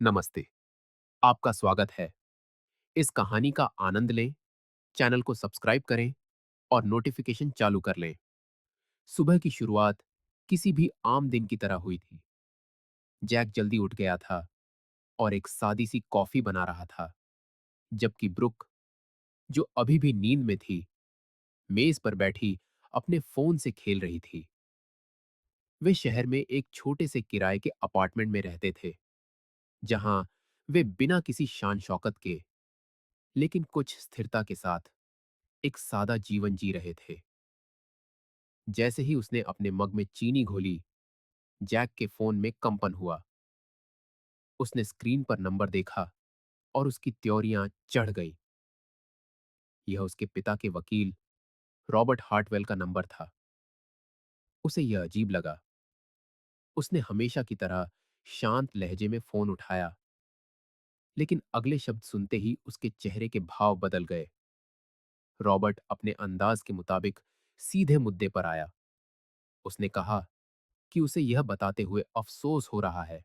नमस्ते। आपका स्वागत है। इस कहानी का आनंद लें, चैनल को सब्सक्राइब करें और नोटिफिकेशन चालू कर लें। सुबह की शुरुआत किसी भी आम दिन की तरह हुई थी। जैक जल्दी उठ गया था और एक सादी सी कॉफी बना रहा था, जबकि ब्रुक, जो अभी भी नींद में थी, मेज पर बैठी अपने फोन से खेल रही थी। वे शहर में एक छोटे से किराए के अपार्टमेंट में रहते थे, जहां वे बिना किसी शान शौकत के, लेकिन कुछ स्थिरता के साथ एक सादा जीवन जी रहे थे। जैसे ही उसने अपने मग में चीनी घोली, जैक के फोन में कंपन हुआ। उसने स्क्रीन पर नंबर देखा और उसकी त्योरियां चढ़ गई। यह उसके पिता के वकील रॉबर्ट हार्टवेल का नंबर था। उसे यह अजीब लगा। उसने हमेशा की तरह शांत लहजे में फोन उठाया, लेकिन अगले शब्द सुनते ही उसके चेहरे के भाव बदल गए। रॉबर्ट अपने अंदाज के मुताबिक सीधे मुद्दे पर आया। उसने कहा कि उसे यह बताते हुए अफसोस हो रहा है,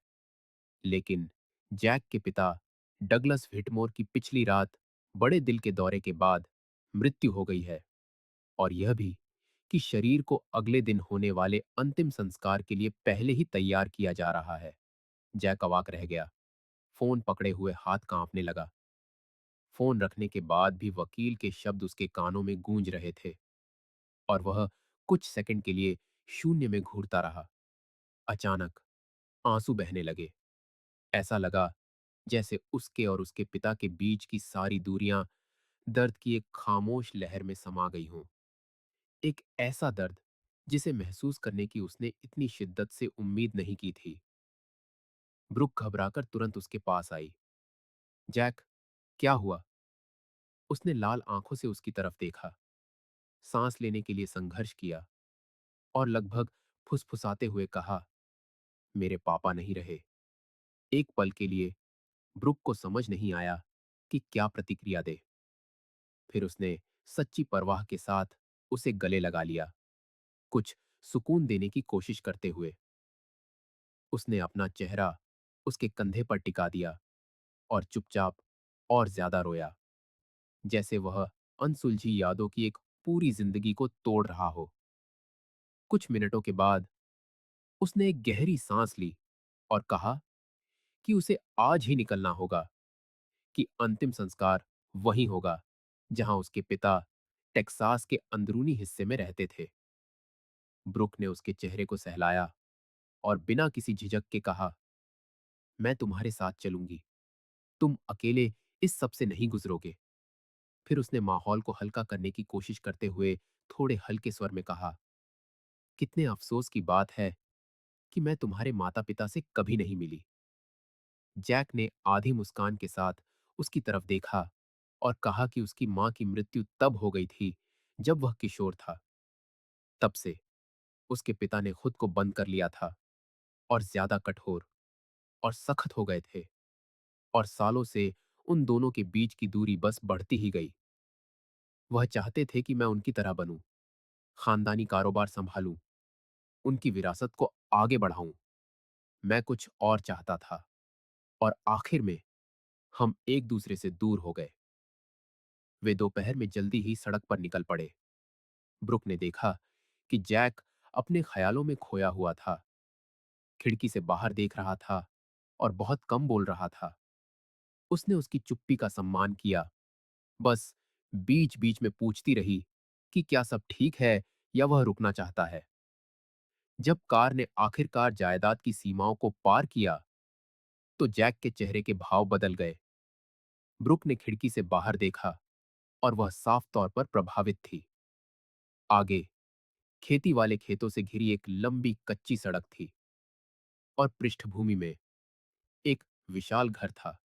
लेकिन जैक के पिता डगलस व्हिटमोर की पिछली रात बड़े दिल के दौरे के बाद मृत्यु हो गई है, और यह भी कि शरीर को अगले दिन होने वाले अंतिम संस्कार के लिए पहले ही तैयार किया जा रहा है। जैक अवाक रह गया। फोन पकड़े हुए हाथ कांपने लगा। फोन रखने के बाद भी वकील के शब्द उसके कानों में गूंज रहे थे, और वह कुछ सेकंड के लिए शून्य में घूरता रहा। अचानक आंसू बहने लगे। ऐसा लगा जैसे उसके और उसके पिता के बीच की सारी दूरियां दर्द की एक खामोश लहर में समा गई हों। एक ऐसा दर्द जिसे महसूस करने की उसने इतनी शिद्दत से उम्मीद नहीं की थी। ब्रुक घबराकर तुरंत उसके पास आई। जैक, क्या हुआ? उसने लाल आंखों से उसकी तरफ देखा, सांस लेने के लिए संघर्ष किया और लगभग फुसफुसाते हुए कहा, मेरे पापा नहीं रहे। एक पल के लिए ब्रुक को समझ नहीं आया कि क्या प्रतिक्रिया दे। फिर उसने सच्ची परवाह के साथ उसे गले लगा लिया, कुछ सुकून देने की कोशिश करते हुए। उसने अपना चेहरा उसके कंधे पर टिका दिया और चुपचाप और ज्यादा रोया, जैसे वह अनसुलझी यादों की एक पूरी जिंदगी को तोड़ रहा हो। कुछ मिनटों के बाद उसने एक गहरी सांस ली और कहा कि उसे आज ही निकलना होगा, कि अंतिम संस्कार वहीं होगा जहां उसके पिता टेक्सास के अंदरूनी हिस्से में रहते थे। ब्रुक ने उसके चेहरे को सहलाया और बिना किसी झिझक के कहा, मैं तुम्हारे साथ चलूंगी। तुम अकेले इस सब से नहीं गुजरोगे। फिर उसने माहौल को हल्का करने की कोशिश करते हुए थोड़े हल्के स्वर में कहा, कितने अफसोस की बात है कि मैं तुम्हारे माता पिता से कभी नहीं मिली। जैक ने आधी मुस्कान के साथ उसकी तरफ देखा और कहा कि उसकी मां की मृत्यु तब हो गई थी जब वह किशोर था। तब से उसके पिता ने खुद को बंद कर लिया था और ज्यादा कठोर और सख्त हो गए थे, और सालों से उन दोनों के बीच की दूरी बस बढ़ती ही गई। वह चाहते थे कि मैं उनकी तरह बनूं, खानदानी कारोबार संभालूं, उनकी विरासत को आगे बढ़ाऊं। मैं कुछ और चाहता था, और आखिर में हम एक दूसरे से दूर हो गए। वे दोपहर में जल्दी ही सड़क पर निकल पड़े। ब्रुक ने देखा कि जैक अपने ख्यालों में खोया हुआ था, खिड़की से बाहर देख रहा था और बहुत कम बोल रहा था। उसने उसकी चुप्पी का सम्मान किया, बस बीच बीच में पूछती रही कि क्या सब ठीक है या वह रुकना चाहता है। जब कार ने आखिरकार जायदाद की सीमाओं को पार किया, तो जैक के चेहरे के भाव बदल गए। ब्रुक ने खिड़की से बाहर देखा और वह साफ तौर पर प्रभावित थी। आगे खेती वाले खेतों से घिरी एक लंबी कच्ची सड़क थी, और पृष्ठभूमि में एक विशाल घर था,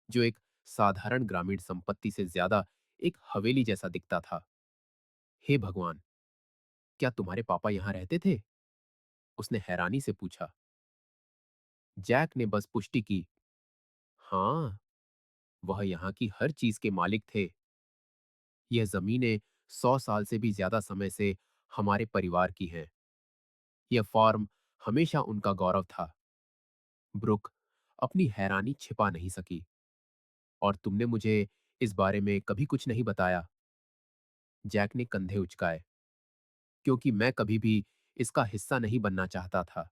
जो एक साधारण ग्रामीण संपत्ति से ज्यादा एक हवेली जैसा दिखता था। हे भगवान, क्या तुम्हारे पापा यहां रहते थे? उसने हैरानी से पूछा। जैक ने बस पुष्टि की, हाँ, वह यहां की हर चीज के मालिक थे। यह जमीनें 100 साल से भी ज्यादा समय से हमारे परिवार की हैं। यह फार्म हमेशा उनका गौरव था। ब्रुक अपनी हैरानी छिपा नहीं सकी। और तुमने मुझे इस बारे में कभी कुछ नहीं बताया? जैक ने कंधे उचकाए। क्योंकि मैं कभी भी इसका हिस्सा नहीं बनना चाहता था।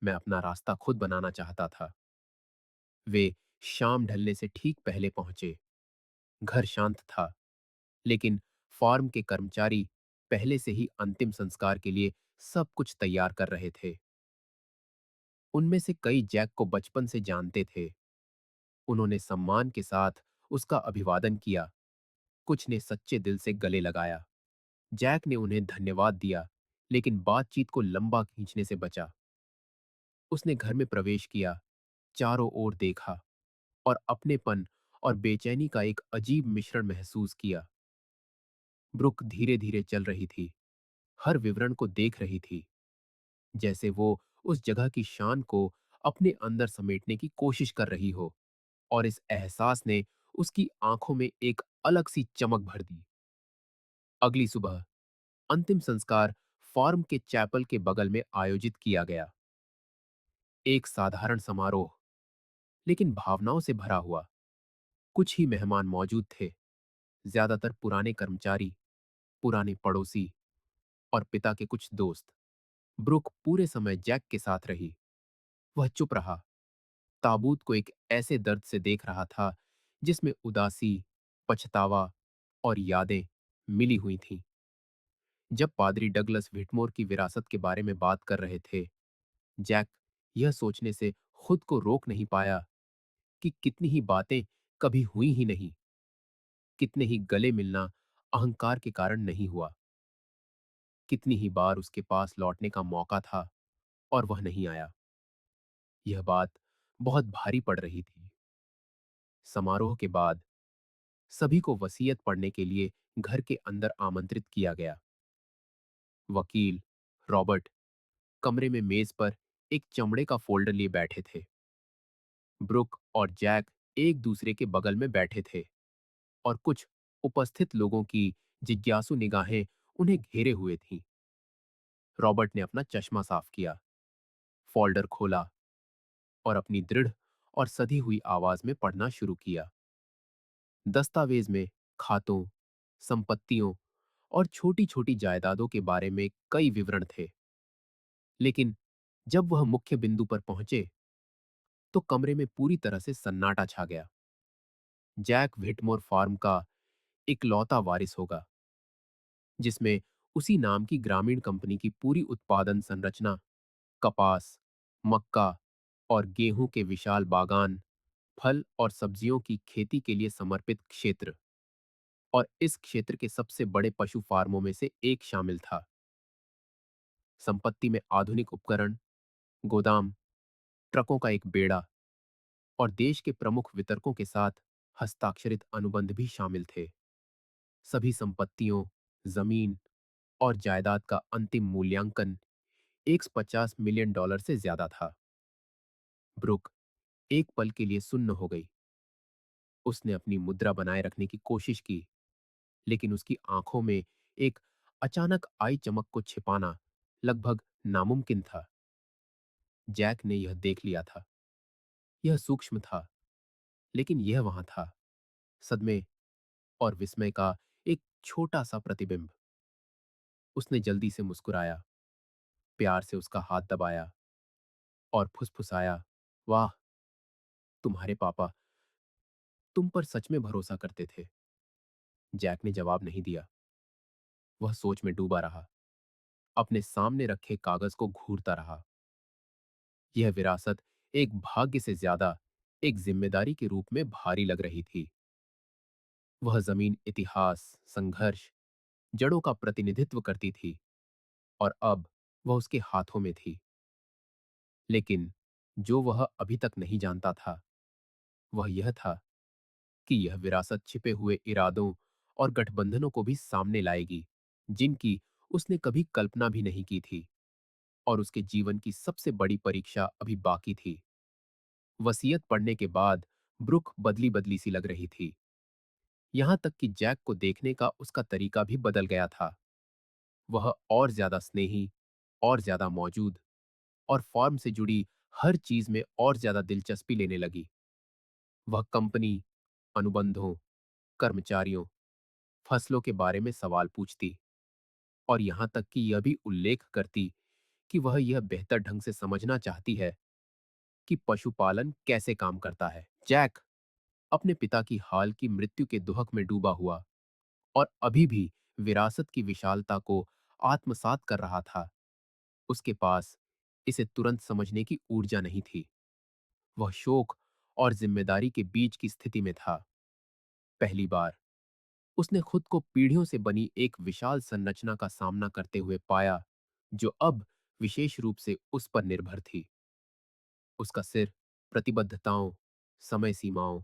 मैं अपना रास्ता खुद बनाना चाहता था। वे शाम ढलने से ठीक पहले पहुंचे। घर शांत था, लेकिन फार्म के कर्मचारी पहले से ही अंतिम संस्कार के लिए सब कुछ तैयार कर रहे थे। उनमें से कई जैक को बचपन से जानते थे। उन्होंने सम्मान के साथ उसका अभिवादन किया। कुछ ने सच्चे दिल से गले लगाया। जैक ने उन्हें धन्यवाद दिया, लेकिन बातचीत को लंबा खींचने से बचा। उसने घर में प्रवेश किया, चारों ओर देखा और अपनेपन और बेचैनी का एक अजीब मिश्रण महसूस किया। ब्रुक धीरे धीरे चल रही थी, हर विवरण को देख रही थी, जैसे वो उस जगह की शान को अपने अंदर समेटने की कोशिश कर रही हो। और इस एहसास ने उसकी आंखों में एक अलग सी चमक भर दी। अगली सुबह अंतिम संस्कार फार्म के चैपल के बगल में आयोजित किया गया। एक साधारण समारोह, लेकिन भावनाओं से भरा हुआ। कुछ ही मेहमान मौजूद थे, ज्यादातर पुराने कर्मचारी, पुराने पड़ोसी और पिता के कुछ दोस्त। ब्रुक पूरे समय जैक के साथ रही। वह चुप रहा, ताबूत को एक ऐसे दर्द से देख रहा था जिसमें उदासी, पछतावा और यादें मिली हुई थीं। जब पादरी डगलस व्हिटमोर की विरासत के बारे में बात कर रहे थे, जैक यह सोचने से खुद को रोक नहीं पाया कि कितनी ही बातें कभी हुई ही नहीं, कितने ही गले मिलना अहंकार के कारण नहीं हुआ, कितनी ही बार उसके पास लौटने का मौका था और वह नहीं आया। यह बात बहुत भारी पड़ रही थी। समारोह के बाद सभी को वसीयत पढ़ने के लिए घर के अंदर आमंत्रित किया गया। वकील रॉबर्ट कमरे में मेज पर एक चमड़े का फोल्डर लिए बैठे थे। ब्रुक और जैक एक दूसरे के बगल में बैठे थे और कुछ उपस्थित लोगों की जिज्ञासु निगाहें उन्हें घेरे हुए थीं। रॉबर्ट ने अपना चश्मा साफ किया, फोल्डर खोला और अपनी दृढ़ और सधी हुई आवाज में पढ़ना शुरू किया। दस्तावेज में खातों, संपत्तियों और छोटी-छोटी जायदादों के बारे में कई विवरण थे। लेकिन जब वह मुख्य बिंदु पर पहुंचे, तो कमरे में पूरी तरह से सन्नाटा छा गया। जैक व्हिटमोर फार्म का इकलौता वारिस होगा, जिसमें उसी नाम की ग्रामीण कंपनी की पूरी उत्पादन संरचना, कपास, मक्का और गेहूं के विशाल बागान, फल और सब्जियों की खेती के लिए समर्पित क्षेत्र और इस क्षेत्र के सबसे बड़े पशु फार्मों में से एक शामिल था। संपत्ति में आधुनिक उपकरण, गोदाम, ट्रकों का एक बेड़ा और देश के प्रमुख वितरकों के साथ हस्ताक्षरित अनुबंध भी शामिल थे। सभी संपत्तियों, जमीन और जायदाद का अंतिम मूल्यांकन 150 मिलियन डॉलर से ज्यादा था। ब्रुक एक पल के लिए सुन्न हो गई। उसने अपनी मुद्रा बनाए रखने की कोशिश की, लेकिन उसकी आंखों में एक अचानक आई चमक को छिपाना लगभग नामुमकिन था। जैक ने यह देख लिया था। यह सूक्ष्म था, लेकिन यह वहां था, सदमे और विस्मय का एक छोटा सा प्रतिबिंब। उसने जल्दी से मुस्कुराया, प्यार से उसका हाथ दबाया और फुसफुसाया, वाह, तुम्हारे पापा तुम पर सच में भरोसा करते थे। जैक ने जवाब नहीं दिया। वह सोच में डूबा रहा, अपने सामने रखे कागज को घूरता रहा। यह विरासत एक भाग्य से ज्यादा एक जिम्मेदारी के रूप में भारी लग रही थी। वह जमीन इतिहास, संघर्ष, जड़ों का प्रतिनिधित्व करती थी और अब वह उसके हाथों में थी। लेकिन जो वह अभी तक नहीं जानता था, वह यह था कि यह विरासत छिपे हुए इरादों और गठबंधनों को भी सामने लाएगी, जिनकी उसने कभी कल्पना भी नहीं की थी। और उसके जीवन की सबसे बड़ी परीक्षा अभी बाकी थी। वसीयत पढ़ने के बाद ब्रुक बदली बदली सी लग रही थी। यहां तक कि जैक को देखने का उसका तरीका भी बदल गया था। वह और ज्यादा स्नेही, और ज्यादा मौजूद और फॉर्म से जुड़ी हर चीज में और ज्यादा दिलचस्पी लेने लगी। वह कंपनी, अनुबंधों, कर्मचारियों, फसलों के बारे में सवाल पूछती और यहां तक कि यह भी उल्लेख करती कि वह यह बेहतर ढंग से समझना चाहती है कि पशुपालन कैसे काम करता है। जैक अपने पिता की हाल की मृत्यु के दुहक में डूबा हुआ और अभी भी विरासत की विशालता को आत्मसात कर रहा था। उसके पास इसे तुरंत समझने की ऊर्जा नहीं थी। वह शोक और जिम्मेदारी के बीच की स्थिति में था। पहली बार उसने खुद को पीढ़ियों से बनी एक विशाल संरचना का सामना करते हुए पाया, जो अब विशेष रूप से उस पर निर्भर थी। उसका सिर प्रतिबद्धताओं, समय सीमाओं,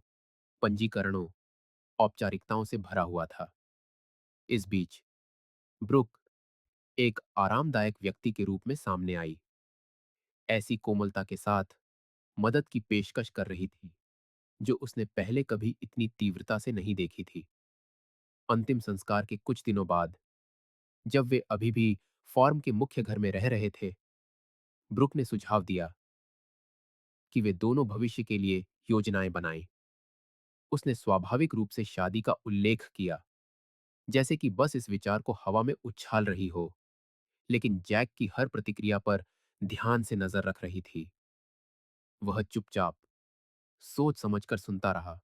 पंजीकरणों, औपचारिकताओं से भरा हुआ था। इस बीच ब्रुक एक आरामदायक व्यक्ति के रूप में सामने आई, ऐसी कोमलता के साथ मदद की पेशकश कर रही थी जो उसने पहले कभी इतनी तीव्रता से नहीं देखी थी। अंतिम संस्कार के कुछ दिनों बाद, जब वे अभी भी फॉर्म के मुख्य घर में रह रहे थे, ब्रुक ने सुझाव दिया कि वे दोनों भविष्य के लिए योजनाएं बनाएं। उसने स्वाभाविक रूप से शादी का उल्लेख किया, जैसे कि बस इस विचार को हवा में उछाल रही हो, लेकिन जैक की हर प्रतिक्रिया पर ध्यान से नजर रख रही थी। वह चुपचाप सोच समझकर सुनता रहा।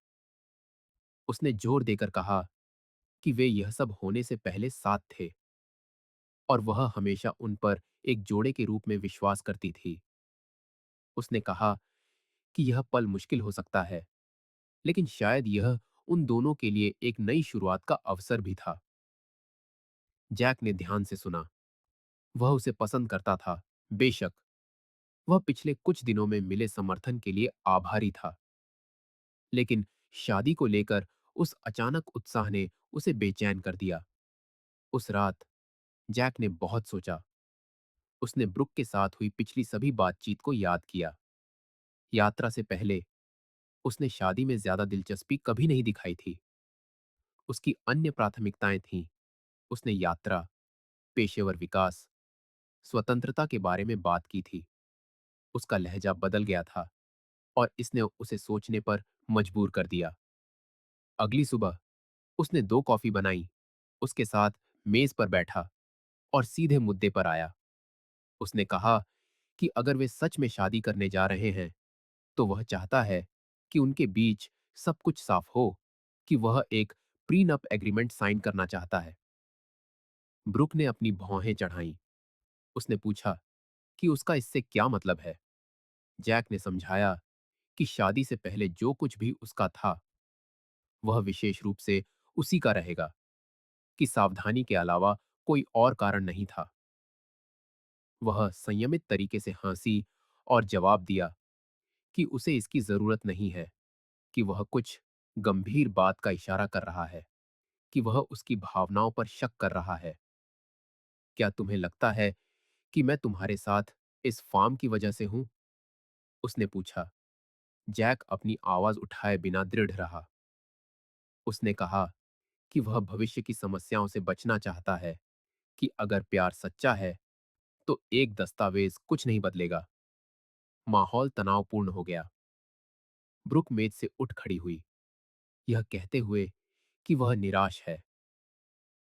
उसने जोर देकर कहा कि वे यह सब होने से पहले साथ थे और वह हमेशा उन पर एक जोड़े के रूप में विश्वास करती थी। उसने कहा कि यह पल मुश्किल हो सकता है, लेकिन शायद यह उन दोनों के लिए एक नई शुरुआत का अवसर भी था। जैक ने ध्यान से सुना। वह उसे पसंद करता था, बेशक। वह पिछले कुछ दिनों में मिले समर्थन के लिए आभारी था, लेकिन शादी को लेकर उस अचानक उत्साह ने उसे बेचैन कर दिया। उस रात जैक ने बहुत सोचा। उसने ब्रुक के साथ हुई पिछली सभी बातचीत को याद किया। यात्रा से पहले उसने शादी में ज्यादा दिलचस्पी कभी नहीं दिखाई थी। उसकी अन्य प्राथमिकताएं थीं। उसने यात्रा, पेशेवर विकास, स्वतंत्रता के बारे में बात की थी। उसका लहजा बदल गया था और इसने उसे सोचने पर मजबूर कर दिया। अगली सुबह उसने 2 कॉफी बनाई, उसके साथ मेज पर बैठा और सीधे मुद्दे पर आया। उसने कहा कि अगर वे सच में शादी करने जा रहे हैं, तो वह चाहता है कि उनके बीच सब कुछ साफ हो, कि वह एक प्रीनप एग्रीमेंट साइन करना चाहता है। ब्रुक ने अपनी भौहें चढ़ाईं। उसने पूछा कि उसका इससे क्या मतलब है। जैक ने समझाया कि शादी से पहले जो कुछ भी उसका था, वह विशेष रूप से उसी का रहेगा, कि सावधानी के अलावा कोई और कारण नहीं था। वह संयमित तरीके से हंसी और जवाब दिया कि उसे इसकी जरूरत नहीं है, कि वह कुछ गंभीर बात का इशारा कर रहा है, कि वह उसकी भावनाओं पर शक कर रहा है। क्या तुम्हें लगता है कि मैं तुम्हारे साथ इस फार्म की वजह से हूं? उसने पूछा। जैक अपनी आवाज उठाए बिना दृढ़ रहा। उसने कहा कि वह भविष्य की समस्याओं से बचना चाहता है, कि अगर प्यार सच्चा है तो एक दस्तावेज कुछ नहीं बदलेगा। माहौल तनावपूर्ण हो गया। ब्रुक मेज से उठ खड़ी हुई, यह कहते हुए कि वह निराश है।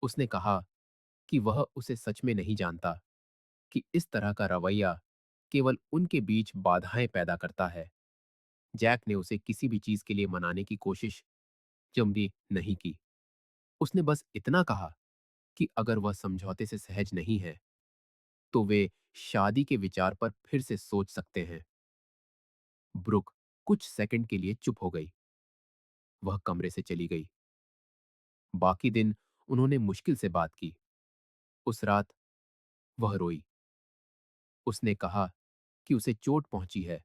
उसने कहा कि वह उसे सच में नहीं जानता, कि इस तरह का रवैया केवल उनके बीच बाधाएं पैदा करता है। जैक ने उसे किसी भी चीज के लिए मनाने की कोशिश जमरी नहीं की। उसने बस इतना कहा कि अगर वह समझौते से सहज नहीं है, तो वे शादी के विचार पर फिर से सोच सकते हैं। ब्रुक कुछ सेकंड के लिए चुप हो गई। वह कमरे से चली गई। बाकी दिन उन्होंने मुश्किल से बात की। उस रात वह रोई। उसने कहा कि उसे चोट पहुंची है,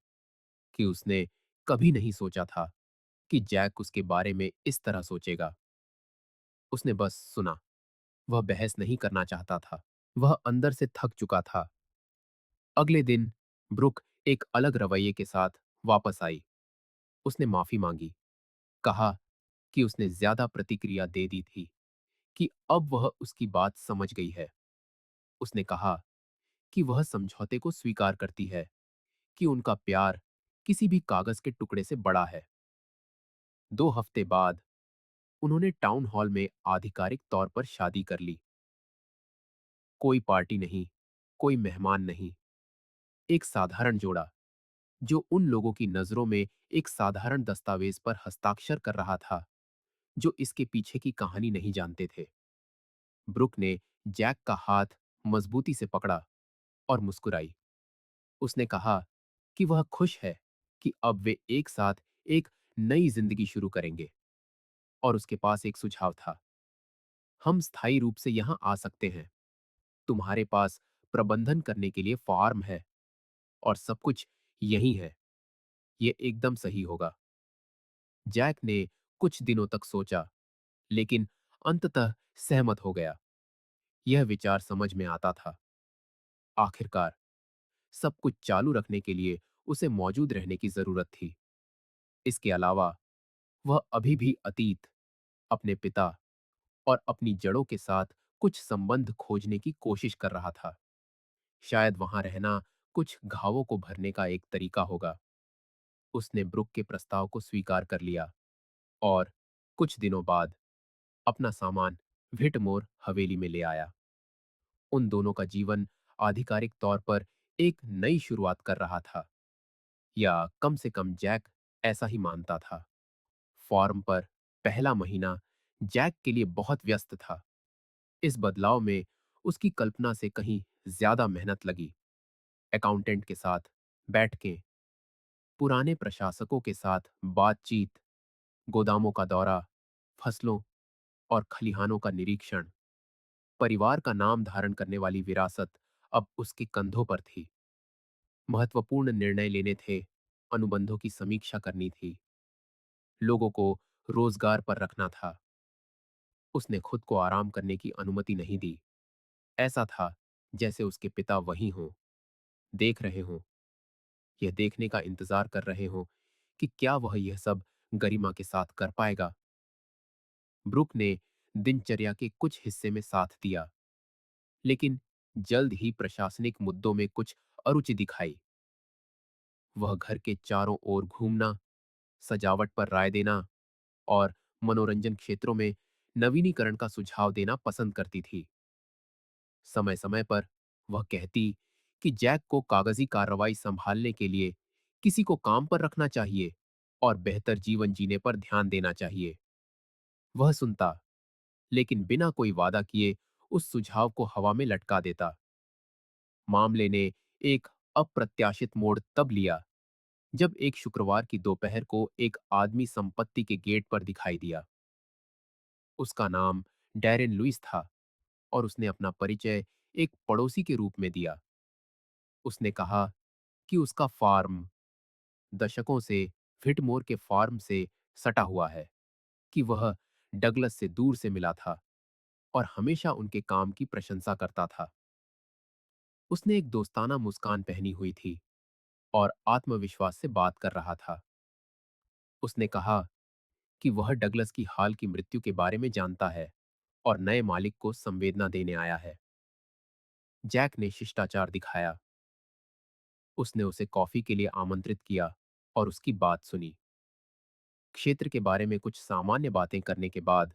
कि उसने कभी नहीं सोचा था कि जैक उसके बारे में इस तरह सोचेगा। उसने बस सुना। वह बहस नहीं करना चाहता था। वह अंदर से थक चुका था। अगले दिन ब्रुक एक अलग रवैये के साथ वापस आई। उसने माफी मांगी, कहा कि उसने ज्यादा प्रतिक्रिया दे दी थी, कि अब वह उसकी बात समझ गई है। उसने कहा कि वह समझौते को स्वीकार करती है, कि उनका प्यार किसी भी कागज के टुकड़े से बड़ा है। 2 हफ्ते बाद उन्होंने टाउन हॉल में आधिकारिक तौर पर शादी कर ली। कोई पार्टी नहीं, कोई मेहमान नहीं, एक साधारण जोड़ा जो उन लोगों की नजरों में एक साधारण दस्तावेज पर हस्ताक्षर कर रहा था, जो इसके पीछे की कहानी नहीं जानते थे। ब्रुक ने जैक का हाथ मजबूती से पकड़ा और मुस्कुराई। उसने कहा कि वह खुश है कि अब वे एक साथ एक नई जिंदगी शुरू करेंगे। और उसके पास एक सुझाव था। हम स्थायी रूप से यहां आ सकते हैं। तुम्हारे पास प्रबंधन करने के लिए फॉर्म है और सब कुछ यही है। ये एकदम सही होगा। जैक ने कुछ दिनों तक सोचा, लेकिन अंततः सहमत हो गया। यह विचार समझ में आता था। आखिरकार सब कुछ चालू रखने के लिए उसे मौजूद रहने की जरूरत थी। इसके अलावा वह अभी भी अतीत, अपने पिता और अपनी जड़ों के साथ कुछ संबंध खोजने की कोशिश कर रहा था। शायद वहां रहना कुछ घावों को भरने का एक तरीका होगा। उसने ब्रुक के प्रस्ताव को स्वीकार कर लिया और कुछ दिनों बाद अपना सामान व्हिटमोर हवेली में ले आया। उन दोनों का जीवन आधिकारिक तौर पर एक नई शुरुआत कर रहा था, या कम से कम जैक ऐसा ही मानता था। फॉर्म पर पहला महीना जैक के लिए बहुत व्यस्त था। इस बदलाव में उसकी कल्पना से कहीं ज्यादा मेहनत लगी। अकाउंटेंट के साथ बैठकें, पुराने प्रशासकों के साथ बातचीत, गोदामों का दौरा, फसलों और खलिहानों का निरीक्षण। परिवार का नाम धारण करने वाली विरासत अब उसके कंधों पर थी। महत्वपूर्ण निर्णय लेने थे, अनुबंधों की समीक्षा करनी थी, लोगों को रोजगार पर रखना था। उसने खुद को आराम करने की अनुमति नहीं दी। ऐसा था जैसे उसके पिता वहीं हों, देख रहे हों, यह देखने का इंतजार कर रहे हों कि क्या वह यह सब गरिमा के साथ कर पाएगा। ब्रुक ने दिनचर्या के कुछ हिस्से में साथ दिया, लेकिन जल्द ही प्रशासनिक मुद्दों में कुछ अरुचि दिखाई। वह घर के चारों ओर घूमना, सजावट पर राय देना और मनोरंजन क्षेत्रों में नवीनीकरण का सुझाव देना पसंद करती थी। समय समय पर वह कहती कि जैक को कागजी कार्रवाई संभालने के लिए किसी को काम पर रखना चाहिए और बेहतर जीवन जीने पर ध्यान देना चाहिए। वह सुनता, लेकिन बिना कोई वादा किए उस सुझाव को हवा में लटका देता। मामले ने एक अप्रत्याशित मोड़ तब लिया जब एक शुक्रवार की दोपहर को एक आदमी संपत्ति के गेट पर दिखाई दिया। उसका नाम डैरेन लुइस था और उसने अपना परिचय एक पड़ोसी के रूप में दिया। उसने कहा कि उसका फार्म दशकों से फिटमोर के फार्म से सटा हुआ है, कि वह डगलस से दूर से मिला था और हमेशा उनके काम की प्रशंसा करता था। उसने एक दोस्ताना मुस्कान पहनी हुई थी और आत्मविश्वास से बात कर रहा था। उसने कहा कि वह डगलस की हाल की मृत्यु के बारे में जानता है और नए मालिक को संवेदना देने आया है। जैक ने शिष्टाचार दिखाया। उसने उसे कॉफी के लिए आमंत्रित किया और उसकी बात सुनी। क्षेत्र के बारे में कुछ सामान्य बातें करने के बाद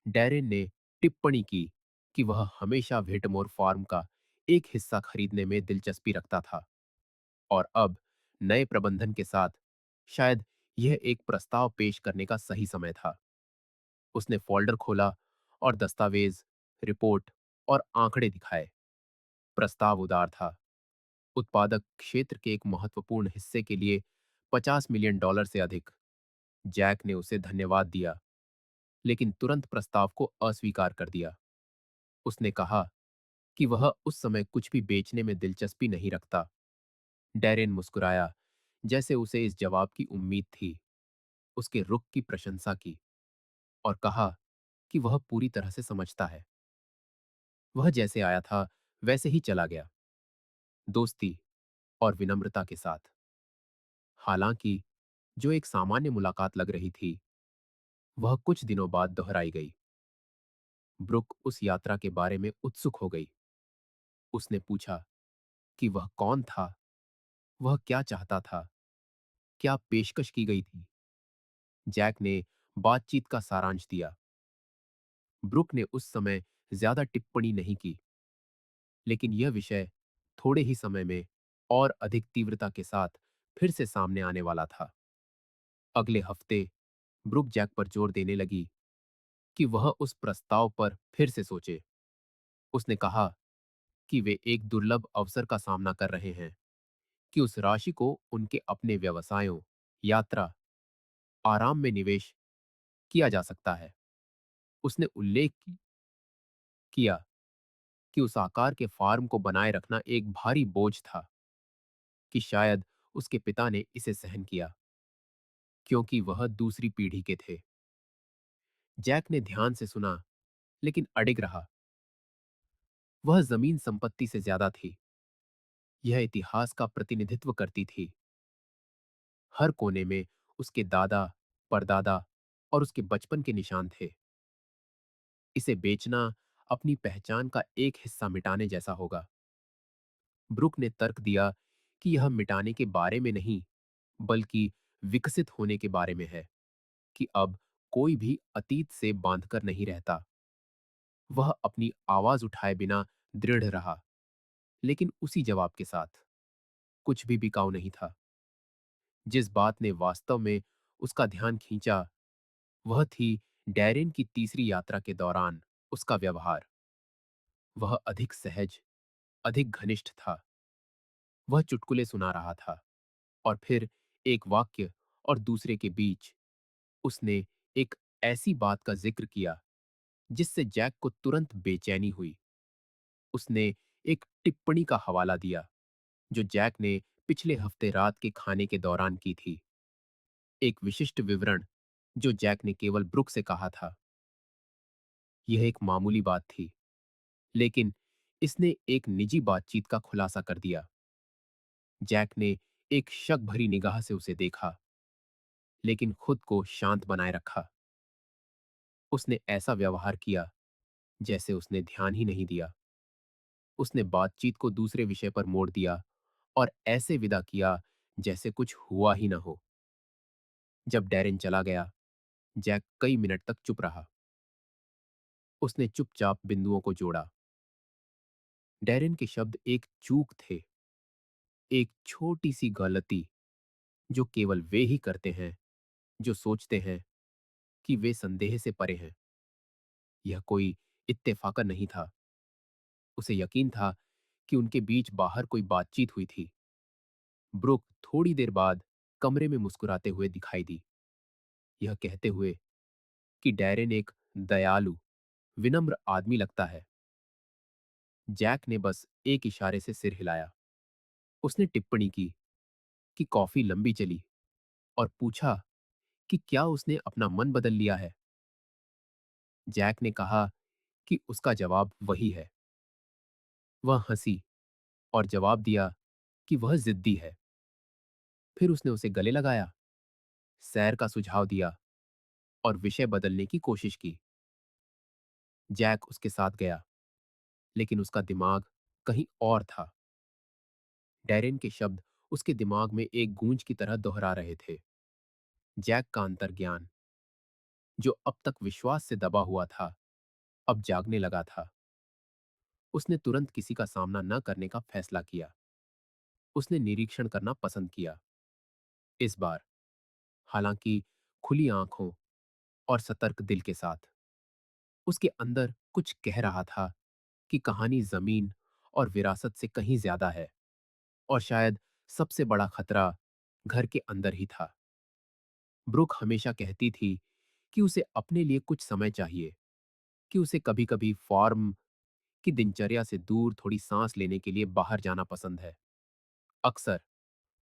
डैरेन ने टिप्पणी की कि वह हमेशा व्हिटमोर फार्म का एक हिस्सा खरीदने में दिलचस्पी रखता था और अब नए प्रबंधन के साथ शायद यह एक प्रस्ताव पेश करने का सही समय था। उसने फोल्डर खोला और दस्तावेज, रिपोर्ट और आंकड़े दिखाए। प्रस्ताव उदार था। उत्पादक क्षेत्र के एक महत्वपूर्ण हिस्से के लिए $50 मिलियन से अधिक। जैक ने उसे धन्यवाद दिया, लेकिन तुरंत प्रस्ताव को अस्वीकार कर दिया। उसने कहा कि वह उस समय कुछ भी बेचने में दिलचस्पी नहीं रखता। डैरेन मुस्कुराया, जैसे उसे इस जवाब की उम्मीद थी। उसके रुख की प्रशंसा की और कहा कि वह पूरी तरह से समझता है। वह जैसे आया था वैसे ही चला गया, दोस्ती और विनम्रता के साथ। हालांकि जो एक सामान्य मुलाकात लग रही थी, वह कुछ दिनों बाद दोहराई गई। ब्रुक उस यात्रा के बारे में उत्सुक हो गई। उसने पूछा कि वह कौन था वह क्या चाहता था, क्या पेशकश की गई थी। जैक ने बातचीत का सारांश दिया। ब्रुक ने उस समय ज्यादा टिप्पणी नहीं की, लेकिन यह विषय थोड़े ही समय में और अधिक तीव्रता के साथ फिर से सामने आने वाला था। अगले हफ्ते ब्रुक जैक पर जोर देने लगी कि वह उस प्रस्ताव पर फिर से सोचे। उसने कहा कि वे एक दुर्लभ अवसर का सामना कर रहे हैं कि उस राशि को उनके अपने व्यवसायों, यात्रा, आराम में निवेश किया जा सकता है। उसने किया कि उस आकार के फार्म को बनाए रखना एक भारी बोझ था, कि शायद उसके पिता ने इसे सहन किया क्योंकि वह दूसरी पीढ़ी के थे। जैक ने ध्यान से सुना, लेकिन अडिग रहा। वह जमीन संपत्ति से ज्यादा थी। यह इतिहास का प्रतिनिधित्व करती थी। हर कोने में उसके दादा, परदादा और उसके बचपन के निशान थे। इसे बेचना अपनी पहचान का एक हिस्सा मिटाने जैसा होगा। ब्रुक ने तर्क दिया कि यह मिटाने के बारे में नहीं, बल्कि विकसित होने के बारे में है, कि अब कोई भी अतीत से बांधकर नहीं रहता। वह अपनी आवाज उठाए बिना दृढ़ रहा, लेकिन उसी जवाब के साथ। कुछ भी बिकाऊ नहीं था। जिस बात ने वास्तव में उसका ध्यान खींचा, वह थी डैरेन की तीसरी यात्रा के दौरान उसका व्यवहार। वह अधिक सहज, अधिक घनिष्ठ था। वह चुटकुले सुना रहा था, और फिर एक वाक्य और दूसरे के बीच उसने एक ऐसी बात का जिक्र किया जिससे जैक को तुरंत बेचैनी हुई। उसने एक टिप्पणी का हवाला दिया जो जैक ने पिछले हफ्ते रात के खाने के दौरान की थी। एक विशिष्ट विवरण जो जैक ने केवल ब्रुक से कहा था। यह एक मामूली बात थी, लेकिन इसने एक निजी बातचीत का खुलासा कर दिया। जैक ने एक शक भरी निगाह से उसे देखा, लेकिन खुद को शांत बनाए रखा। उसने ऐसा व्यवहार किया जैसे उसने ध्यान ही नहीं दिया। उसने बातचीत को दूसरे विषय पर मोड़ दिया और ऐसे विदा किया जैसे कुछ हुआ ही न हो। जब डैरेन चला गया, जैक कई मिनट तक चुप रहा। उसने चुपचाप बिंदुओं को जोड़ा। डैरेन के शब्द एक चूक थे, एक छोटी सी गलती जो केवल वे ही करते हैं जो सोचते हैं कि वे संदेह से परे हैं। यह कोई इत्तेफाका नहीं था। उसे यकीन था कि उनके बीच बाहर कोई बातचीत हुई थी। ब्रुक थोड़ी देर बाद कमरे में मुस्कुराते हुए दिखाई दी, यह कहते हुए कि डैरेन एक दयालु, विनम्र आदमी लगता है। जैक ने बस एक इशारे से सिर हिलाया। उसने टिप्पणी की कि कॉफी लंबी चली और पूछा कि क्या उसने अपना मन बदल लिया है। जैक ने कहा कि उसका जवाब वही है। वह हंसी और जवाब दिया कि वह जिद्दी है। फिर उसने उसे गले लगाया, सैर का सुझाव दिया और विषय बदलने की कोशिश की। जैक उसके साथ गया, लेकिन उसका दिमाग कहीं और था। डैरेन के शब्द उसके दिमाग में एक गूंज की तरह दोहरा रहे थे। जैक का अंतर्ज्ञान, जो अब तक विश्वास से दबा हुआ था, अब जागने लगा था। उसने तुरंत किसी का सामना न करने का फैसला किया। उसने निरीक्षण करना पसंद किया। इस बार, हालांकि खुली आंखों और सतर्क दिल के साथ। उसके अंदर कुछ कह रहा था कि कहानी जमीन और विरासत से कहीं ज्यादा है, और शायद सबसे बड़ा खतरा घर के अंदर ही था। ब्रुक हमेशा कहती थी कि उसे अपने लिए कुछ समय चाहिए, कि उसे कभी-कभी फॉर्म की दिनचर्या से दूर थोड़ी सांस लेने के लिए बाहर जाना पसंद है। अक्सर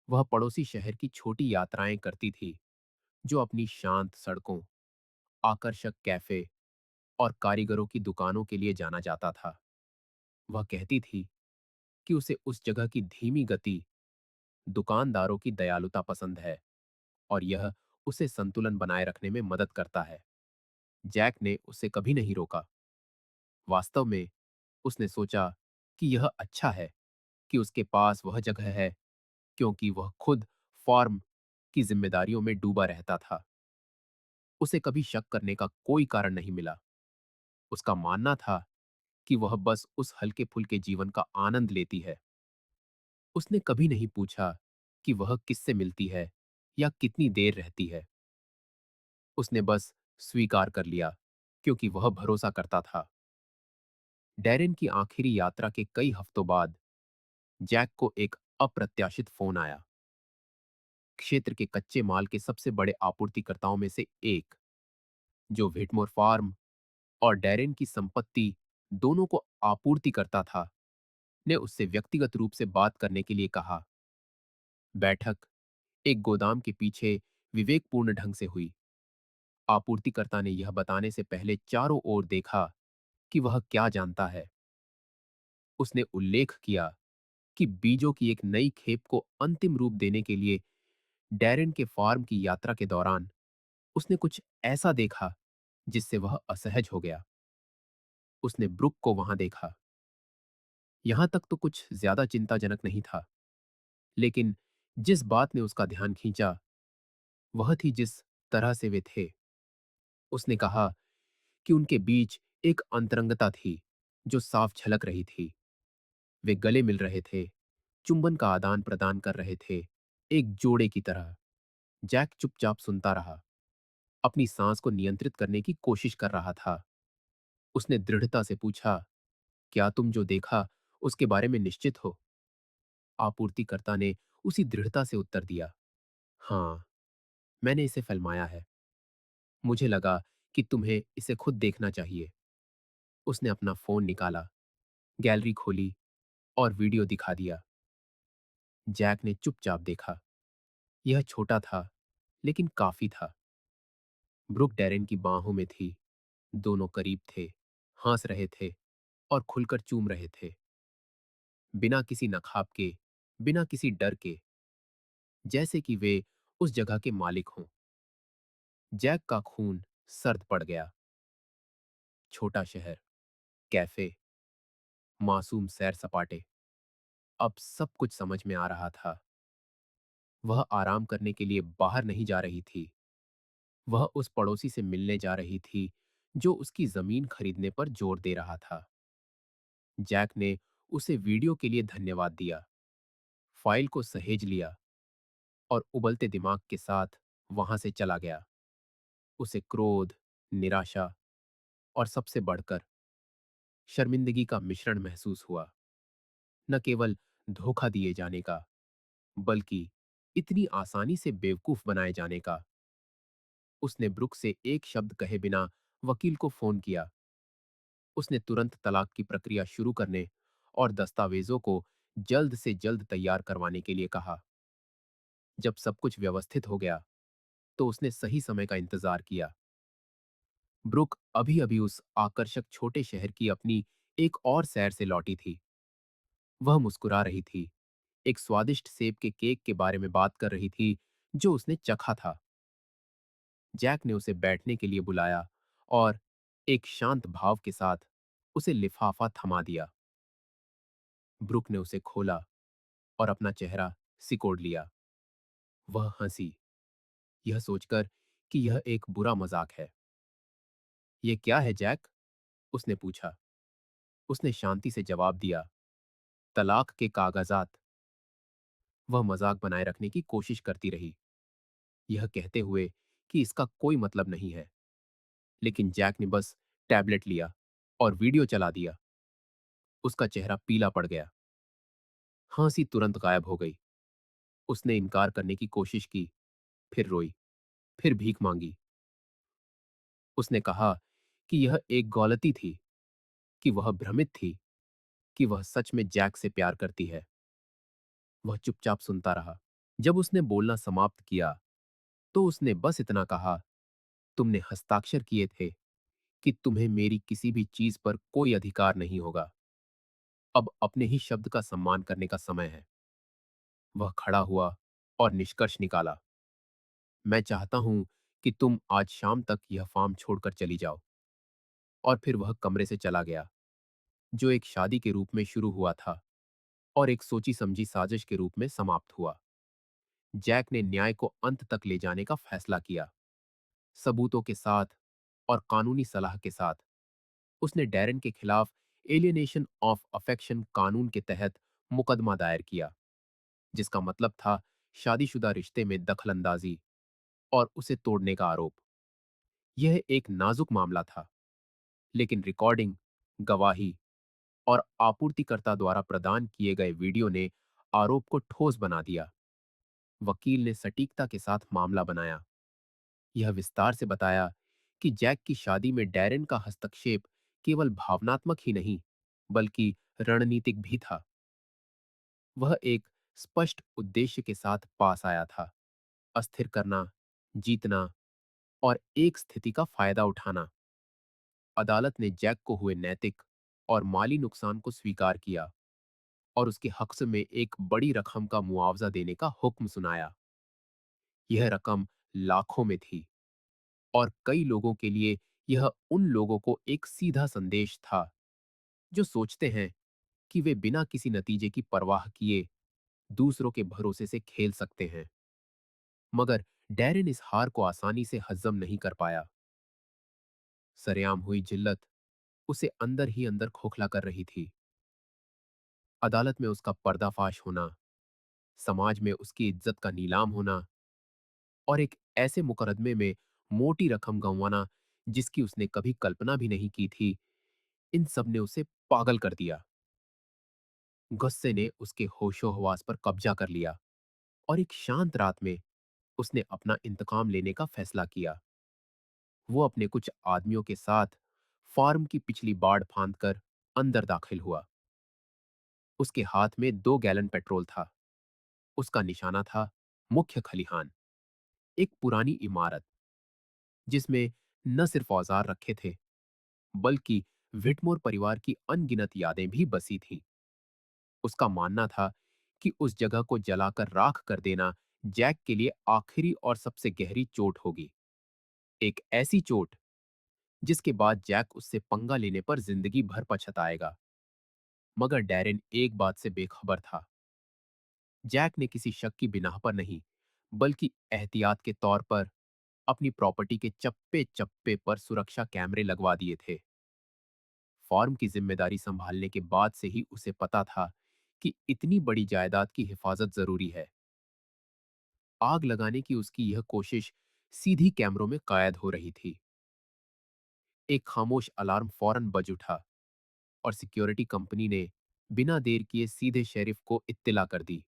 वह पड़ोसी शहर की छोटी यात्राएं करती थी, जो अपनी शांत सड़कों, आकर्षक कैफे और कारीगरों की दुकानों के लिए जाना जाता था। वह कहती थी कि उसे उस जगह की धीमी गति, दुकानदारों की दयालुता पसंद है, और यह उसे संतुलन बनाए रखने में मदद करता है। जैक ने उसे कभी नहीं रोका। वास्तव में उसने सोचा कि यह अच्छा है कि उसके पास वह जगह है क्योंकि वह खुद फार्म की जिम्मेदारियों में डूबा रहता था। उसे कभी शक करने का कोई कारण नहीं मिला। उसका मानना था कि वह बस उस हल्के-फुल्के जीवन का आनंद लेती है। उसने कभी नहीं पूछा कि वह किससे मिलती है या कितनी देर रहती है। उसने बस स्वीकार कर लिया क्योंकि वह भरोसा करता था। डैरेन की आखिरी यात्रा के कई हफ्तों बाद जैक को एक अप्रत्याशित फोन आया। क्षेत्र के कच्चे माल के सबसे बड़े आपूर्तिकर्ताओं में से एक, जो व्हिटमोर फार्म और डैरेन की संपत्ति दोनों को आपूर्ति करता था, ने उससे व्यक्तिगत रूप से बात करने के लिए कहा। बैठक एक गोदाम के पीछे विवेकपूर्ण ढंग से हुई। आपूर्तिकर्ता ने यह बताने से पहले चारों ओर देखा कि वह क्या जानता है। उसने उल्लेख किया कि बीजों की एक नई खेप को अंतिम रूप देने के लिए डैरेन के फार्म की यात्रा के दौरान उसने कुछ ऐसा देखा जिससे वह असहज हो गया। उसने ब्रुक को वहां देखा। यहां तक तो कुछ ज्यादा चिंताजनक नहीं था, लेकिन जिस बात ने उसका ध्यान खींचा वह थी जिस तरह से वे थे। उसने कहा कि उनके बीच एक अंतरंगता थी जो साफ झलक रही थी। वे गले मिल रहे थे, चुंबन का आदान प्रदान कर रहे थे, एक जोड़े की तरह। जैक चुपचाप सुनता रहा, अपनी सांस को नियंत्रित करने की कोशिश कर रहा था। उसने दृढ़ता से पूछा, क्या तुम जो देखा उसके बारे में निश्चित हो? आपूर्तिकर्ता ने उसी दृढ़ता से उत्तर दिया, हाँ, मैंने इसे फिल्माया है। मुझे लगा कि तुम्हें इसे खुद देखना चाहिए। उसने अपना फोन निकाला, गैलरी खोली और वीडियो दिखा दिया। जैक ने चुपचाप देखा। यह छोटा था, लेकिन काफी था। ब्रुक डैरेन की बाहों में थी। दोनों करीब थे, हंस रहे थे और खुलकर चूम रहे थे, बिना किसी नखाब के, बिना किसी डर के, जैसे कि वे उस जगह के मालिक हों। जैक का खून सर्द पड़ गया। छोटा शहर, कैफे, मासूम सैर सपाटे, अब सब कुछ समझ में आ रहा था। वह आराम करने के लिए बाहर नहीं जा रही थी। वह उस पड़ोसी से मिलने जा रही थी जो उसकी जमीन खरीदने पर जोर दे रहा था। जैक ने उसे वीडियो के लिए धन्यवाद दिया, फाइल को सहेज लिया और उबलते दिमाग के साथ वहां से चला गया। उसे क्रोध, निराशा और सबसे बढ़कर शर्मिंदगी का मिश्रण महसूस हुआ। न केवल धोखा दिए जाने का, बल्कि इतनी आसानी से बेवकूफ बनाए जाने का। उसने ब्रुक से एक शब्द कहे बिना वकील को फोन किया। उसने तुरंत तलाक की प्रक्रिया शुरू करने और दस्तावेजों को जल्द से जल्द तैयार करवाने के लिए कहा। जब सब कुछ व्यवस्थित हो गया, तो उसने सही समय का इंतजार किया। ब्रुक अभी-अभी उस आकर्षक छोटे शहर की अपनी एक और सैर से लौटी थी। वह मुस्कुरा रही थी, एक स्वादिष्ट सेब के केक के बारे में बात कर रही थी जो उसने चखा था। जैक ने उसे बैठने के लिए बुलाया और एक शांत भाव के साथ उसे लिफाफा थमा दिया। ब्रुक ने उसे खोला और अपना चेहरा सिकोड़ लिया। वह हंसी, यह सोचकर कि यह एक बुरा मजाक है। "ये क्या है, जैक?" उसने पूछा। उसने शांति से जवाब दिया, "तलाक के कागजात।" वह मजाक बनाए रखने की कोशिश करती रही, यह कहते हुए कि इसका कोई मतलब नहीं है। लेकिन जैक ने बस टैबलेट लिया और वीडियो चला दिया। उसका चेहरा पीला पड़ गया। हंसी तुरंत गायब हो गई। उसने इनकार करने की कोशिश की, फिर रोई, फिर भीख मांगी। उसने कहा कि यह एक गलती थी, कि वह भ्रमित थी, कि वह सच में जैक से प्यार करती है। वह चुपचाप सुनता रहा। जब उसने बोलना समाप्त किया, तो उसने बस इतना कहा, तुमने हस्ताक्षर किए थे कि तुम्हें मेरी किसी भी चीज पर कोई अधिकार नहीं होगा। अब अपने ही शब्द का सम्मान करने का समय है। वह खड़ा हुआ और निष्कर्ष निकाला, मैं चाहता हूं कि तुम आज शाम तक यह फार्म छोड़कर चली जाओ। और फिर वह कमरे से चला गया, जो एक शादी के रूप में शुरू हुआ था और एक सोची समझी साजिश के रूप में समाप्त हुआ। जैक ने न्याय को अंत तक ले जाने का फैसला किया। सबूतों के साथ और कानूनी सलाह के साथ उसने डैरेन के खिलाफ एलियनेशन ऑफ अफेक्शन कानून के तहत मुकदमा दायर किया, जिसका मतलब था शादीशुदा रिश्ते में दखलंदाजी और उसे तोड़ने का आरोप। यह एक नाजुक मामला था, लेकिन रिकॉर्डिंग, गवाही और आपूर्तिकर्ता द्वारा प्रदान किए गए वीडियो ने आरोप को ठोस बना दिया। वकील ने सटीकता के साथ मामला बनाया। यह विस्तार से बताया कि जैक की शादी में डैरेन का हस्तक्षेप केवल भावनात्मक ही नहीं, बल्कि रणनीतिक भी था। वह एक स्पष्ट उद्देश्य के साथ पास आया था: अस्थिर करना, जीतना और एक स्थिति का फायदा उठाना। अदालत ने जैक को हुए नैतिक और माली नुकसान को स्वीकार किया और उसके हक़ में एक बड़ी रकम का मुआवजा देने का हुक्म सुनाया। यह रकम लाखों में थी और कई लोगों के लिए यह उन लोगों को एक सीधा संदेश था जो सोचते हैं कि वे बिना किसी नतीजे की परवाह किए दूसरों के भरोसे से खेल सकते हैं। मगर डैरेन इस हार को आसानी से हजम नहीं कर पाया। सरेआम हुई जिल्लत उसे अंदर ही अंदर खोखला कर रही थी। अदालत में उसका पर्दाफाश होना, समाज में उसकी इज्जत का नीलाम होना और एक ऐसे मुकदमे में मोटी रकम गंवाना जिसकी उसने कभी कल्पना भी नहीं की थी, इन सब ने उसे पागल कर दिया। गुस्से ने उसके होशो हवास पर कब्जा कर लिया और एक शांत रात में उसने अपना इंतकाम लेने का फैसला किया। वो अपने कुछ आदमियों के साथ फार्म की पिछली बाड़ फांद कर अंदर दाखिल हुआ। उसके हाथ में 2 गैलन पेट्रोल था। उसका निशाना था मुख्य खलिहान, एक पुरानी इमारत जिसमें न सिर्फ औजार रखे थे, बल्कि विटमोर परिवार की अनगिनत यादें भी बसी थीं। उसका मानना था कि उस जगह को जलाकर राख कर देना जैक के लिए आखिरी और सबसे गहरी चोट होगी। एक ऐसी चोट जिसके बाद जैक उससे पंगा लेने पर जिंदगी भर पछताएगा। मगर डैरेन एक बात से बेखबर था। जैक ने किसी शक की बिना पर नहीं, बल्कि एहतियात के तौर पर अपनी प्रॉपर्टी के चप्पे चप्पे पर सुरक्षा कैमरे लगवा दिए थे। फॉर्म की जिम्मेदारी संभालने के बाद से ही उसे पता था कि इतनी बड़ी जायदाद की हिफाजत जरूरी है। आग लगाने की उसकी यह कोशिश सीधी कैमरों में कैद हो रही थी। एक खामोश अलार्म फौरन बज उठा और सिक्योरिटी कंपनी ने बिना देर किए सीधे शेरिफ को इत्तिला कर दी।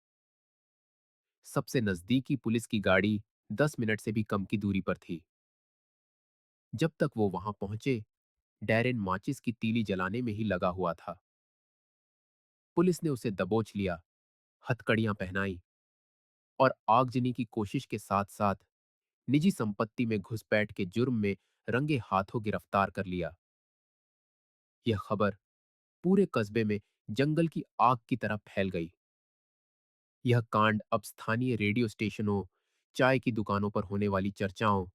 सबसे नजदीकी पुलिस की गाड़ी 10 मिनट से भी कम की दूरी पर थी। जब तक वो वहां पहुंचे, डैरेन माचिस की तीली जलाने में ही लगा हुआ था। पुलिस ने उसे दबोच लिया, हथकड़ियां पहनाई और आगजनी की कोशिश के साथ साथ निजी संपत्ति में घुसपैठ के जुर्म में रंगे हाथों गिरफ्तार कर लिया। यह खबर पूरे कस्बे में जंगल की आग की तरह फैल गई। यह कांड अब स्थानीय रेडियो स्टेशनों, चाय की दुकानों पर होने वाली चर्चाओं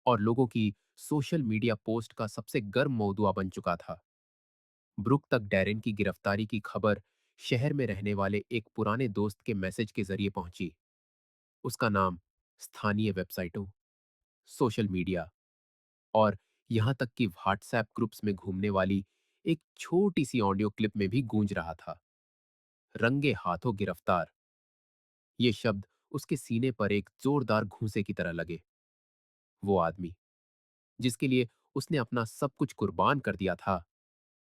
और लोगों की सोशल मीडिया पोस्ट का सबसे गर्म मौदुआ बन चुका था। ब्रुक तक डैरेन की गिरफ्तारी की खबर शहर में रहने वाले एक पुराने दोस्त के मैसेज के जरिए पहुंची। उसका नाम स्थानीय वेबसाइटों, सोशल मीडिया और यहां तक कि व्हाट्सएप ग्रुप्स में घूमने वाली एक छोटी सी ऑडियो क्लिप में भी गूंज रहा था। रंगे हाथों गिरफ्तार, ये शब्द उसके सीने पर एक जोरदार घूंसे की तरह लगे। वो आदमी जिसके लिए उसने अपना सब कुछ कुर्बान कर दिया था,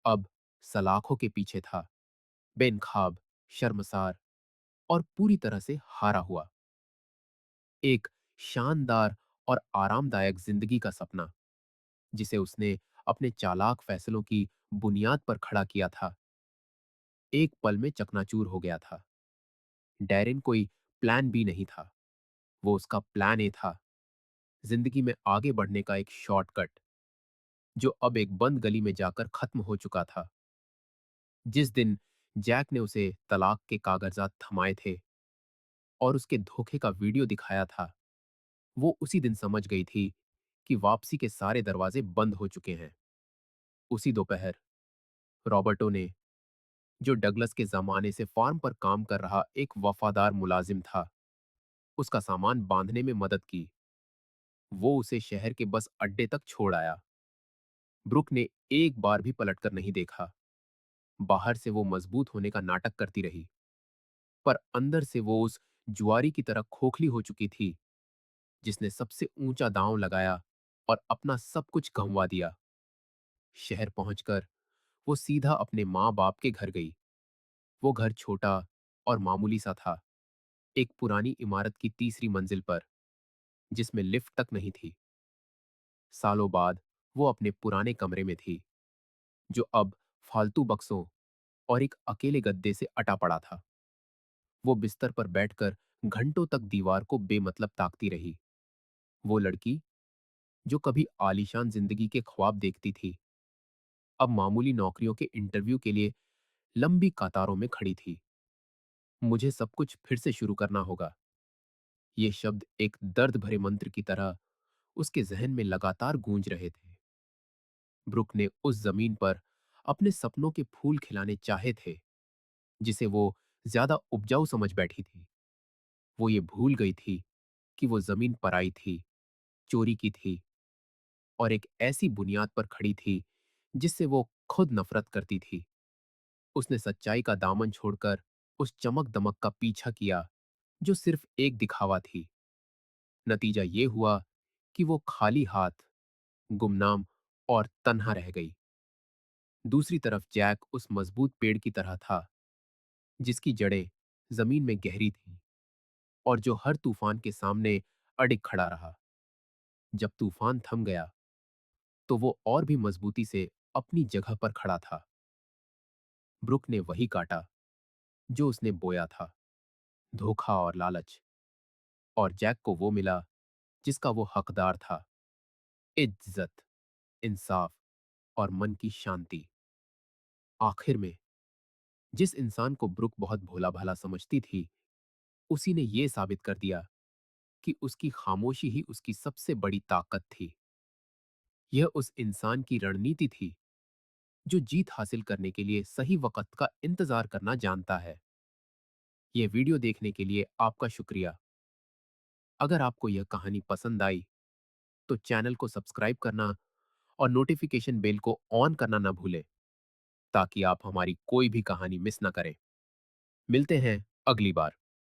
अब सलाखों के पीछे था, बेनखाब, शर्मसार और पूरी तरह से हारा हुआ। एक शानदार और आरामदायक जिंदगी का सपना जिसे उसने अपने चालाक फैसलों की बुनियाद पर खड़ा किया था, एक पल में चकनाचूर हो गया था। डैरेन कोई प्लान बी नहीं था, वो उसका प्लान ए था, जिंदगी में आगे बढ़ने का एक शॉर्टकट जो अब एक बंद गली में जाकर खत्म हो चुका था। जिस दिन जैक ने उसे तलाक के कागजात थमाए थे और उसके धोखे का वीडियो दिखाया था, वो उसी दिन समझ गई थी कि वापसी के सारे दरवाजे बंद हो चुके हैं। उसी दोपहर रॉबर्टो ने, जो डगलस के जमाने से फार्म पर काम कर रहा एक वफादार मुलाजिम था, उसका सामान बांधने में मदद की। वो उसे शहर के बस अड्डे तक छोड़ आया। ब्रुक ने एक बार भी पलटकर नहीं देखा। बाहर से वो मजबूत होने का नाटक करती रही, पर अंदर से वो उस जुआरी की तरह खोखली हो चुकी थी जिसने सबसे ऊंचा दांव लगाया और अपना सब कुछ गंवा दिया। शहर पहुंचकर वो सीधा अपने माँ बाप के घर गई। वो घर छोटा और मामूली सा था, एक पुरानी इमारत की तीसरी मंजिल पर, जिसमें लिफ्ट तक नहीं थी। सालों बाद वो अपने पुराने कमरे में थी, जो अब फालतू बक्सों और एक अकेले गद्दे से अटा पड़ा था। वो बिस्तर पर बैठकर घंटों तक दीवार को बेमतलब ताकती रही। वो लड़की जो कभी आलीशान जिंदगी के ख्वाब देखती थी, अब मामूली नौकरियों के इंटरव्यू के लिए लंबी कतारों में खड़ी थी। मुझे सब कुछ फिर से शुरू करना होगा। ये शब्द एक दर्द भरे मंत्र की तरह उसके जहन में लगातार गूंज रहे थे। ब्रुक ने उस जमीन पर अपने सपनों के फूल खिलाने चाहे थे, जिसे वो ज्यादा उपजाऊ समझ बैठी थी। वो ये भूल गई थी कि वो जमीन पराई थी, चोरी की थी और एक ऐसी बुनियाद पर खड़ी थी जिससे वो खुद नफरत करती थी। उसने सच्चाई का दामन छोड़कर उस चमक दमक का पीछा किया जो सिर्फ एक दिखावा थी। नतीजा ये हुआ कि वो खाली हाथ, गुमनाम और तन्हा रह गई। दूसरी तरफ जैक उस मजबूत पेड़ की तरह था जिसकी जड़ें जमीन में गहरी थीं और जो हर तूफान के सामने अडिग खड़ा रहा। जब तूफान थम गया तो वो और भी मजबूती से अपनी जगह पर खड़ा था। ब्रुक ने वही काटा जो उसने बोया था, धोखा और लालच। और जैक को वो मिला जिसका वो हकदार था, इज्जत, इंसाफ और मन की शांति। आखिर में जिस इंसान को ब्रुक बहुत भोला भाला समझती थी, उसी ने यह साबित कर दिया कि उसकी खामोशी ही उसकी सबसे बड़ी ताकत थी। यह उस इंसान की रणनीति थी जो जीत हासिल करने के लिए सही वक्त का इंतजार करना जानता है। यह वीडियो देखने के लिए आपका शुक्रिया। अगर आपको यह कहानी पसंद आई तो चैनल को सब्सक्राइब करना और नोटिफिकेशन बेल को ऑन करना ना भूलें, ताकि आप हमारी कोई भी कहानी मिस ना करें। मिलते हैं अगली बार।